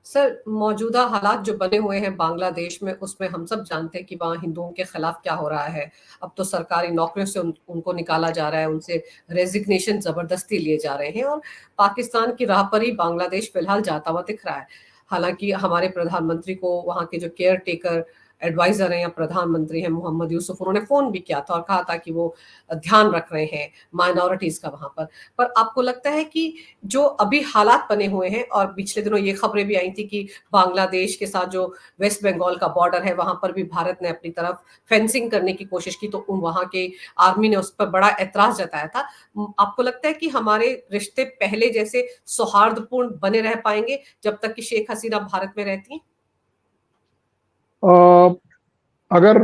Sir, मौजूदा हालात जो बने हुए हैं बांग्लादेश में, उसमें हम सब जानते हैं कि वहाँ हिंदुओं के खिलाफ क्या हो रहा है। अब तो सरकारी नौकरियों से उनको निकाला जा रहा है, उनसे रेजिग्नेशन जबरदस्ती लिए जा रहे हैं और पाकिस्तान की राह पर ही बांग्लादेश फिलहाल जाता हुआ दिख रहा है। हालांकि हमारे प्रधानमंत्री को वहाँ के जो केयर टेकर एडवाइजर हैं या प्रधानमंत्री हैं मोहम्मद यूसुफ, उन्होंने फोन भी किया था और कहा था कि वो ध्यान रख रहे हैं माइनॉरिटीज का वहां पर आपको लगता है कि जो अभी हालात बने हुए हैं, और पिछले दिनों ये खबरें भी आई थी कि बांग्लादेश के साथ जो वेस्ट बंगाल का बॉर्डर है वहां पर भी भारत ने अपनी तरफ फेंसिंग करने की कोशिश की, तो उन वहां के आर्मी ने उस पर बड़ा ऐतराज जताया था। आपको लगता है कि हमारे रिश्ते पहले जैसे सौहार्दपूर्ण बने रह पाएंगे जब तक कि शेख हसीना भारत में रहती हैं? अगर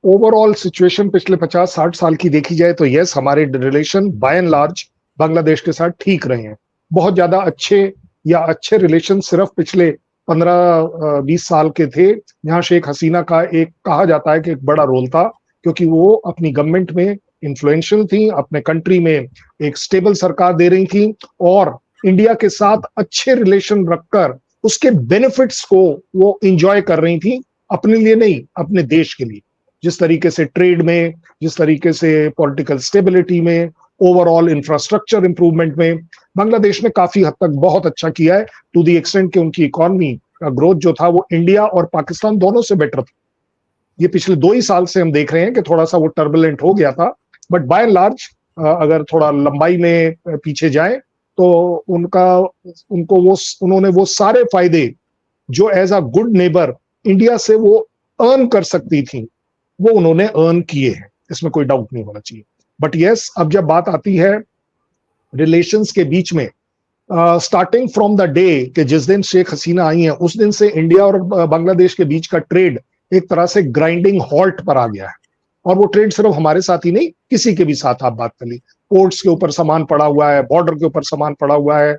ओवरऑल सिचुएशन पिछले 50-60 साल की देखी जाए तो यस, हमारे relation bye and large Bangladesh के साथ ठीक रहे हैं। बहुत ज्यादा अच्छे या अच्छे रिलेशन सिर्फ पिछले 15-20 साल के थे, जहां शेख हसीना का एक कहा जाता है कि एक बड़ा रोल था, क्योंकि वो अपनी गवर्नमेंट में इन्फ्लुएंशियल थी, अपने कंट्री में एक स्टेबल सरकार दे रही थी और इंडिया के साथ अच्छे रिलेशन रखकर उसके बेनिफिट्स को वो इंजॉय कर रही थी, अपने लिए नहीं, अपने देश के लिए। जिस तरीके से ट्रेड में, जिस तरीके से पॉलिटिकल स्टेबिलिटी में, ओवरऑल इंफ्रास्ट्रक्चर इंप्रूवमेंट में बांग्लादेश ने काफी हद तक बहुत अच्छा किया है, टू दी एक्सटेंट कि उनकी इकोनॉमी का ग्रोथ जो था वो इंडिया और पाकिस्तान दोनों से बेटर था। ये पिछले 2 ही साल से हम देख रहे हैं कि थोड़ा सा वो टर्बुलेंट हो गया था, बट बाय एंड लार्ज अगर थोड़ा लंबाई में पीछे जाए तो उन्होंने वो सारे फायदे जो as a good neighbour India से वो अर्न कर सकती थी, वो उन्होंने अर्न किए हैं, इसमें कोई डाउट नहीं होना चाहिए। बट यस, अब जब बात आती है रिलेशंस के बीच में, स्टार्टिंग फ्रॉम द डे कि जिस दिन शेख हसीना आई है, उस दिन से इंडिया और बांग्लादेश के बीच का ट्रेड एक तरह से ग्राइंडिंग हॉल्ट पर आ गया है। और वो ट्रेड सिर्फ हमारे साथ ही नहीं, किसी के भी साथ आप बात कर ली, पोर्ट्स के ऊपर सामान पड़ा हुआ है, बॉर्डर के ऊपर सामान पड़ा हुआ है।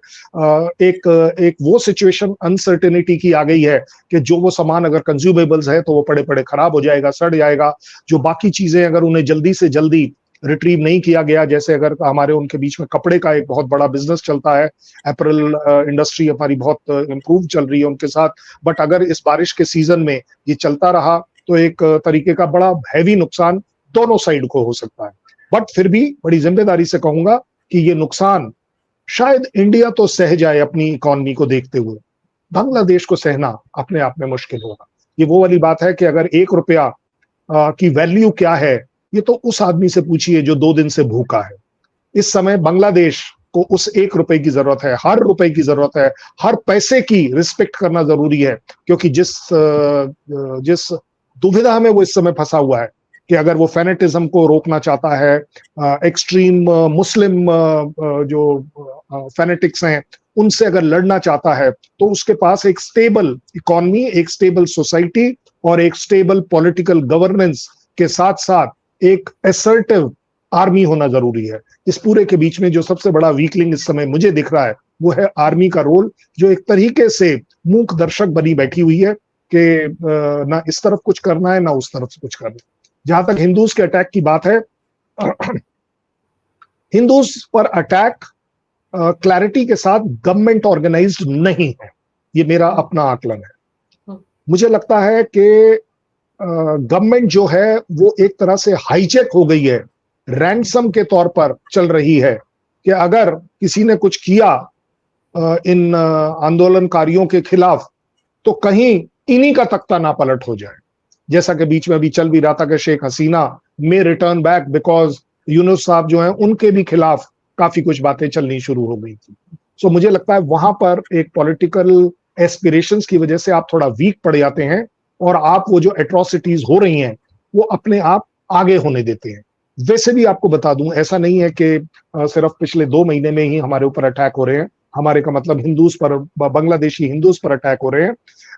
एक वो सिचुएशन अनसर्टेनिटी की आ गई है कि जो वो सामान अगर कंज्यूमेबल्स है तो वो पड़े पड़े खराब हो जाएगा, सड़ जाएगा। जो बाकी चीजें अगर उन्हें जल्दी से जल्दी रिट्रीव नहीं किया गया, जैसे अगर हमारे उनके बीच में कपड़े का एक बहुत बड़ा बिजनेस चलता है, एपरल इंडस्ट्री हमारी बहुत इंप्रूव चल रही है उनके साथ, बट अगर इस बारिश के सीजन में ये चलता रहा तो एक तरीके का बड़ा हैवी नुकसान दोनों साइड को हो सकता है। बट फिर भी बड़ी जिम्मेदारी से कहूंगा कि ये नुकसान शायद इंडिया तो सह जाए अपनी इकोनॉमी को देखते हुए, बांग्लादेश को सहना अपने आप में मुश्किल होगा। ये वो वाली बात है कि अगर 1 रुपया की वैल्यू क्या है, ये तो उस आदमी से पूछिए जो 2 दिन से भूखा है। इस समय बांग्लादेश को उस 1 रुपए की जरूरत है, हर रुपए की जरूरत है, हर पैसे की रिस्पेक्ट करना जरूरी है, क्योंकि जिस दुविधा में वो इस समय फंसा हुआ है कि अगर वो फेनेटिज्म को रोकना चाहता है, एक्सट्रीम मुस्लिम जो फेनेटिक्स हैं उनसे अगर लड़ना चाहता है, तो उसके पास एक स्टेबल इकोनॉमी, एक स्टेबल सोसाइटी और एक स्टेबल पॉलिटिकल गवर्नेंस के साथ साथ एक असर्टिव आर्मी होना जरूरी है। इस पूरे के बीच में जो सबसे बड़ा वीकलिंग इस समय मुझे दिख रहा है वो है आर्मी का रोल, जो एक तरीके से मूक दर्शक बनी बैठी हुई है कि ना इस तरफ कुछ करना है ना उस तरफ से कुछ करना है। जहां तक हिंदूज के अटैक की बात है, हिंदूज पर अटैक क्लैरिटी के साथ गवर्नमेंट ऑर्गेनाइज्ड नहीं है, ये मेरा अपना आकलन है। मुझे लगता है कि गवर्नमेंट जो है वो एक तरह से हाईजैक हो गई है, रैंसम के तौर पर चल रही है कि अगर किसी ने कुछ किया इन आंदोलनकारियों के खिलाफ तो कहीं इन्हीं का तख्ता ना पलट हो जाए। जैसा कि बीच में अभी चल भी रहा था कि शेख हसीना में रिटर्न बैक बिकॉज यूनुस साहब जो हैं उनके भी खिलाफ काफी कुछ बातें चलनी शुरू हो गई थी। सो मुझे लगता है वहां पर एक पॉलिटिकल एस्पिरेशंस की वजह से आप थोड़ा वीक पड़ जाते हैं और आप वो जो एट्रोसिटीज हो रही हैं वो अपने आप आगे होने देते हैं। वैसे भी आपको बता दूं, ऐसा नहीं है कि सिर्फ पिछले 2 महीने में ही हमारे ऊपर अटैक हो रहे हैं, हमारे का मतलब हिंदूज पर, बांग्लादेशी हिंदूज पर अटैक हो रहे हैं।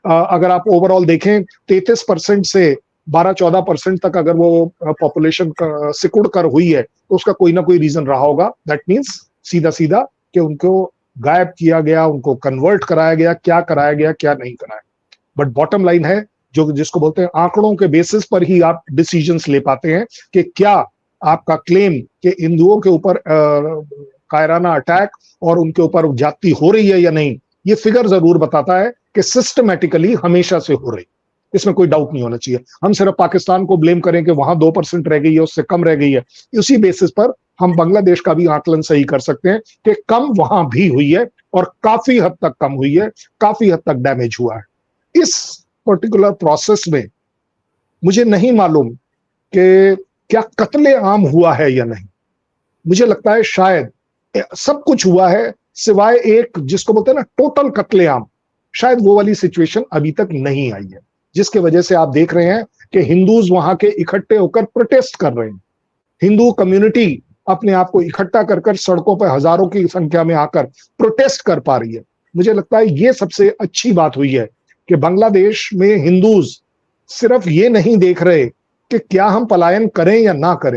अगर आप ओवरऑल देखें 33% से 12-14% तक अगर वो पॉपुलेशन सिकुड़ कर हुई है तो उसका कोई ना कोई रीजन रहा होगा। दैट मीन्स सीधा सीधा कि उनको गायब किया गया, उनको कन्वर्ट कराया गया, क्या कराया गया क्या नहीं कराया। बट बॉटम लाइन है जो जिसको बोलते हैं आंकड़ों के बेसिस पर ही आप डिसीजंस ले पाते हैं कि क्या आपका क्लेम कि हिंदुओं के ऊपर कायराना अटैक और उनके ऊपर जाति हो रही है या नहीं, ये फिगर जरूर बताता है कि सिस्टमेटिकली हमेशा से हो रही, इसमें कोई डाउट नहीं होना चाहिए। हम सिर्फ पाकिस्तान को ब्लेम करें कि वहां 2% रह गई है, उससे कम रह गई है, उसी बेसिस पर हम बांग्लादेश का भी आकलन सही कर सकते हैं कि कम वहां भी हुई है और काफी हद तक कम हुई है, काफी हद तक डैमेज हुआ है। इस पर्टिकुलर प्रोसेस में मुझे नहीं मालूम कि क्या कत्ले आम हुआ है या नहीं। मुझे लगता है शायद सब कुछ हुआ है सिवाय एक, जिसको बोलते हैं ना टोटल कत्लेआम, शायद वो वाली सिचुएशन अभी तक नहीं आई है, जिसके वजह से आप देख रहे हैं कि हिंदूज वहां के इकट्ठे होकर प्रोटेस्ट कर रहे हैं। हिंदू कम्युनिटी अपने आप को इकट्ठा कर कर सड़कों पर हजारों की संख्या में आकर प्रोटेस्ट कर पा रही है। मुझे लगता है ये सबसे अच्छी बात हुई है कि बांग्लादेश में हिंदूज सिर्फ ये नहीं देख रहे कि क्या हम पलायन करें या ना करें,